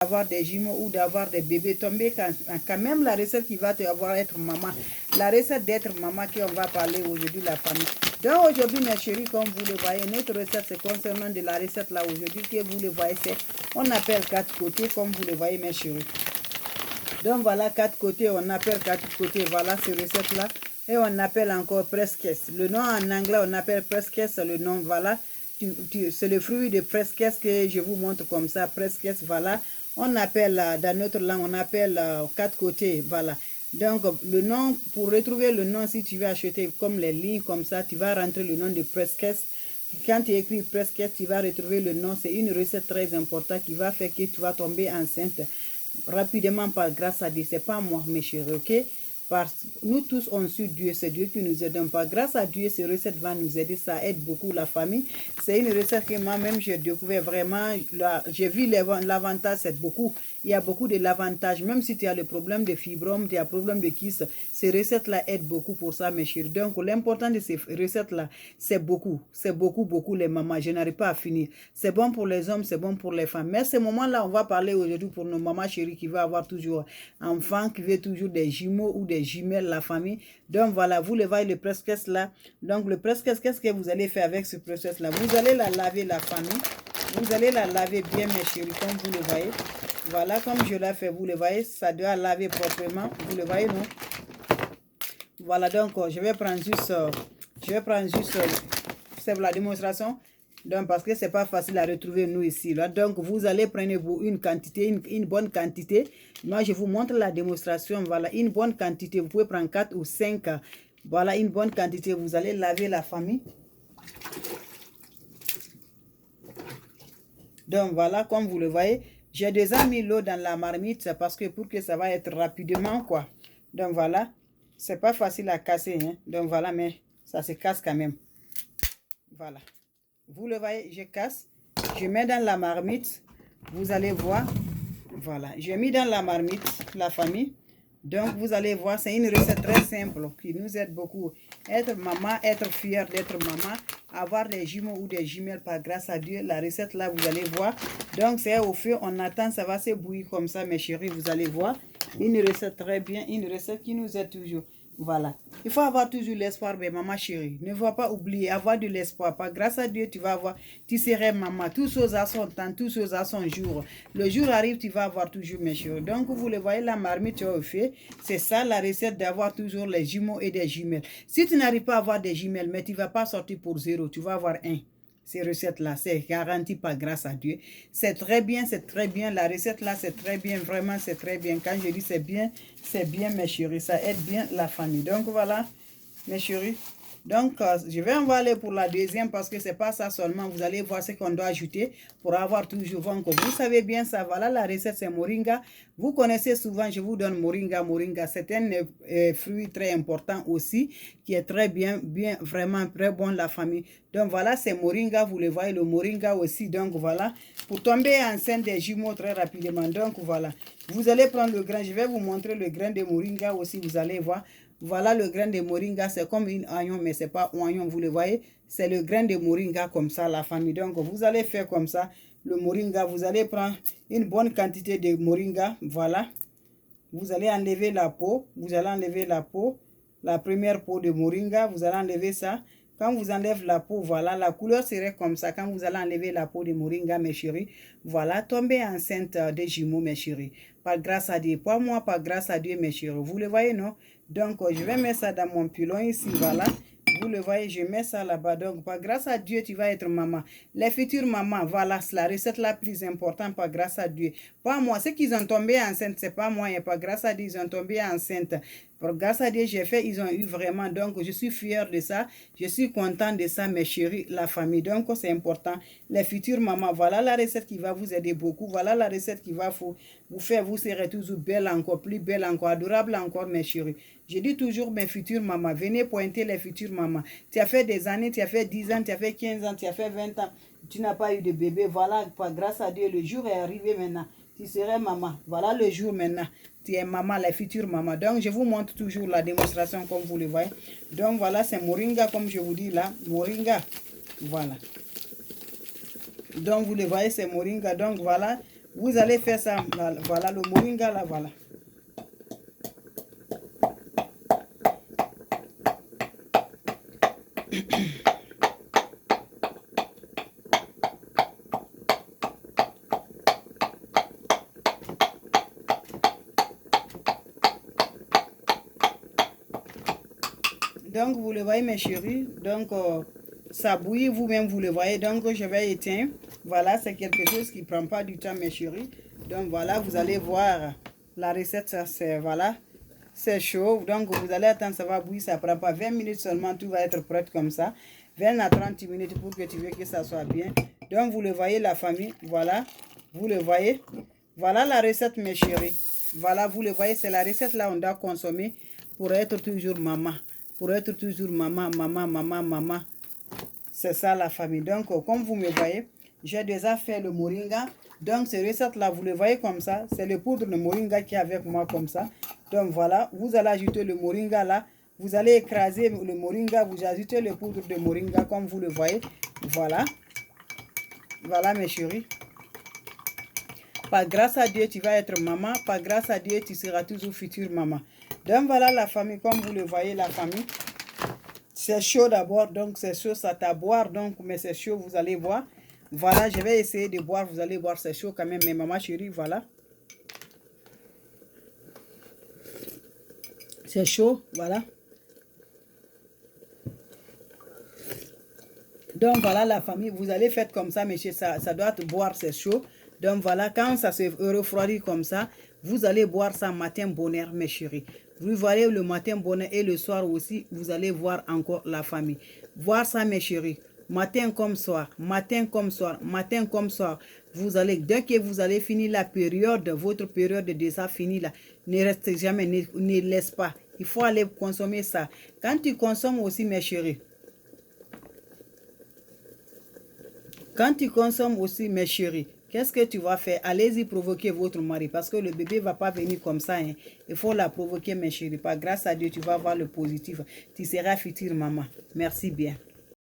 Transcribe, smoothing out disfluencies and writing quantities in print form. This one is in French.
d'avoir des jumeaux ou d'avoir des bébés tombés, quand même la recette qui va te avoir être maman, la recette d'être maman qu'on va parler aujourd'hui, la famille. Donc aujourd'hui mes chéris, comme vous le voyez, notre recette c'est concernant de la recette là aujourd'hui que vous le voyez, c'est on appelle 4 côtés comme vous le voyez mes chéris. Donc voilà 4 côtés, on appelle 4 côtés, voilà cette recette là. Et on appelle encore presse-caisse. Le nom en anglais on appelle presse-caisse, le nom voilà. C'est le fruit de presse-caisse que je vous montre comme ça, presse-caisse, voilà. On appelle, dans notre langue, on appelle 4 côtés, voilà. Donc, le nom, pour retrouver le nom, si tu veux acheter comme les lignes comme ça, tu vas rentrer le nom de presse-caisse. Quand tu écris presse-caisse, tu vas retrouver le nom. C'est une recette très importante qui va faire que tu vas tomber enceinte rapidement par grâce à Dieu. C'est pas moi, mes chéris, ok? Parce que nous tous, on suit Dieu, c'est Dieu qui nous aide. Pas grâce à Dieu, ces recettes vont nous aider, ça aide beaucoup la famille. C'est une recette que moi-même, j'ai découvert vraiment, j'ai vu l'avantage, c'est beaucoup. Il y a beaucoup de l'avantage, même si tu as le problème de fibrome, tu as le problème de kyste, ces recettes-là aident beaucoup pour ça, mes chéris. Donc, l'important de ces recettes-là, c'est beaucoup, beaucoup les mamans. Je n'arrive pas à finir. C'est bon pour les hommes, c'est bon pour les femmes. Mais à ce moment-là, on va parler aujourd'hui pour nos mamans chéries qui veulent avoir toujours enfants, qui veulent toujours des jumeaux ou des jumelles, la famille. Donc voilà, vous le voyez le presse-caisse là. Donc le presse-caisse, qu'est-ce que vous allez faire avec ce presse-caisse là? Vous allez la laver, la famille. Vous allez la laver bien, mes chéris, comme vous le voyez. Voilà, comme je l'ai fait, vous le voyez, ça doit laver proprement. Vous le voyez, non? Voilà, donc je vais prendre juste, c'est pour la démonstration. Donc, parce que c'est pas facile à retrouver nous ici. Là. Donc, vous allez prendre vous une quantité, une bonne quantité. Moi, je vous montre la démonstration. Voilà, une bonne quantité. Vous pouvez prendre 4 ou 5. Voilà, une bonne quantité. Vous allez laver la famille. Donc, voilà, comme vous le voyez, j'ai déjà mis l'eau dans la marmite parce que pour que ça va être rapidement, quoi. Donc, voilà, c'est pas facile à casser. Hein. Donc, voilà, mais ça se casse quand même. Voilà. Vous le voyez, je casse, je mets dans la marmite, vous allez voir, voilà, j'ai mis dans la marmite, la famille, donc vous allez voir, c'est une recette très simple qui nous aide beaucoup, être maman, être fière d'être maman, avoir des jumeaux ou des jumelles par grâce à Dieu, la recette là, vous allez voir, donc c'est au feu, on attend, ça va se bouillir comme ça, mes chéris, vous allez voir, une recette très bien, une recette qui nous aide toujours. Voilà. Il faut avoir toujours l'espoir, mais maman chérie. Ne faut pas oublier, avoir de l'espoir. Par grâce à Dieu, tu vas avoir, tu seras maman. Tout chose à son temps, tout chose à son jour. Le jour arrive, tu vas avoir toujours mes chéris. Donc, vous le voyez, la marmite au fait. C'est ça la recette d'avoir toujours les jumeaux et des jumelles. Si tu n'arrives pas à avoir des jumelles, mais tu ne vas pas sortir pour 0, tu vas avoir 1. Ces recettes-là, c'est garanti par grâce à Dieu. C'est très bien, c'est très bien. La recette-là, c'est très bien. Vraiment, c'est très bien. Quand je dis c'est bien, mes chéris. Ça aide bien la famille. Donc, voilà, mes chéris. Donc, je vais en aller pour la deuxième parce que c'est pas ça seulement. Vous allez voir ce qu'on doit ajouter pour avoir toujours ventre. Vous savez bien ça. Voilà, la recette, c'est moringa. Vous connaissez souvent, je vous donne moringa. Moringa, c'est un fruit très important aussi qui est très bien, vraiment très bon la famille. Donc, voilà, c'est moringa. Vous le voyez, le moringa aussi. Donc, voilà, pour tomber enceinte des jumeaux très rapidement. Donc, voilà. Vous allez prendre le grain. Je vais vous montrer le grain de moringa aussi. Vous allez voir. Voilà le grain de moringa, c'est comme un oignon, mais c'est pas un oignon, vous le voyez. C'est le grain de moringa comme ça, la famille. Donc, vous allez faire comme ça, le moringa. Vous allez prendre une bonne quantité de moringa, voilà. Vous allez enlever la peau, vous allez enlever la peau, la première peau de moringa, vous allez enlever ça. Quand vous enlevez la peau, voilà, la couleur serait comme ça. Quand vous allez enlever la peau de moringa, mes chéris, voilà, tombez enceinte des jumeaux, mes chéris. Par grâce à Dieu, pas moi, par grâce à Dieu, mes chéris. Vous le voyez, non? Donc, je vais mettre ça dans mon pilon ici, voilà. Vous le voyez, je mets ça là-bas. Donc, par grâce à Dieu, tu vas être maman. Les futures mamans, voilà, c'est la recette la plus importante par grâce à Dieu. Pas moi. Ceux qui ont tombé enceinte, c'est pas moi. Et par grâce à Dieu, ils ont tombé enceinte. Par grâce à Dieu, j'ai fait, ils ont eu vraiment. Donc, je suis fière de ça. Je suis content de ça, mes chéris, la famille. Donc, c'est important. Les futures mamans, voilà la recette qui va vous aider beaucoup. Voilà la recette qui va vous faire, vous serez toujours belle encore, plus belle encore, adorable encore, mes chéris. Je dis toujours mes futures mamans, venez pointer les futures mamans. Tu as fait des années, tu as fait 10 ans, tu as fait 15 ans, tu as fait 20 ans, tu n'as pas eu de bébé. Voilà, grâce à Dieu, le jour est arrivé maintenant. Tu serais maman. Voilà le jour maintenant. Tu es maman, la future maman. Donc, je vous montre toujours la démonstration comme vous le voyez. Donc, voilà, c'est moringa, comme je vous dis là. Moringa. Voilà. Donc, vous le voyez, c'est moringa. Donc, voilà. Vous allez faire ça, voilà, le moringa là, voilà. Donc, vous le voyez, mes chéris. Donc, ça bouillit, vous-même, vous le voyez. Donc, je vais éteindre. Voilà, c'est quelque chose qui ne prend pas du temps, mes chéris. Donc, voilà, vous allez voir la recette. C'est, voilà, c'est chaud. Donc, vous allez attendre, ça va bouillir. Ça ne prend pas 20 minutes seulement. Tout va être prêt comme ça. 20 à 30 minutes pour que tu veux que ça soit bien. Donc, vous le voyez, la famille. Voilà, vous le voyez. Voilà la recette, mes chéris. Voilà, vous le voyez, c'est la recette là on doit consommer pour être toujours maman. Pour être toujours maman, maman, maman, maman. C'est ça la famille. Donc, comme vous me voyez, j'ai déjà fait le moringa. Donc, cette recette-là, vous le voyez comme ça. C'est le poudre de moringa qui est avec moi comme ça. Donc, voilà. Vous allez ajouter le moringa là. Vous allez écraser le moringa. Vous ajoutez le poudre de moringa comme vous le voyez. Voilà. Voilà, mes chéris. Par grâce à Dieu, tu vas être maman. Par grâce à Dieu, tu seras toujours future maman. Donc, voilà la famille. Comme vous le voyez, la famille. C'est chaud d'abord, donc c'est chaud, ça t'a boire, donc, mais c'est chaud, vous allez voir. Voilà, je vais essayer de boire, vous allez voir, c'est chaud quand même, mais maman chérie, voilà. C'est chaud, voilà. Donc, voilà la famille, vous allez faire comme ça, monsieur, ça doit te boire, c'est chaud. Donc, voilà, quand ça se refroidit comme ça, vous allez boire ça matin bonheur, mes chéris. Vous voyez le matin bonheur et le soir aussi, vous allez voir encore la famille. Voir ça, mes chéris. Matin comme soir, matin comme soir, matin comme soir. Vous allez, dès que vous allez finir la période, votre période de déjà finie là, ne restez jamais, ne laisse pas. Il faut aller consommer ça. Quand tu consommes aussi, mes chéris, quand tu consommes aussi, mes chéris, qu'est-ce que tu vas faire? Allez-y provoquer votre mari parce que le bébé ne va pas venir comme ça. Hein. Il faut la provoquer, mes chéris. Par grâce à Dieu, tu vas voir le positif. Tu seras future maman. Merci bien.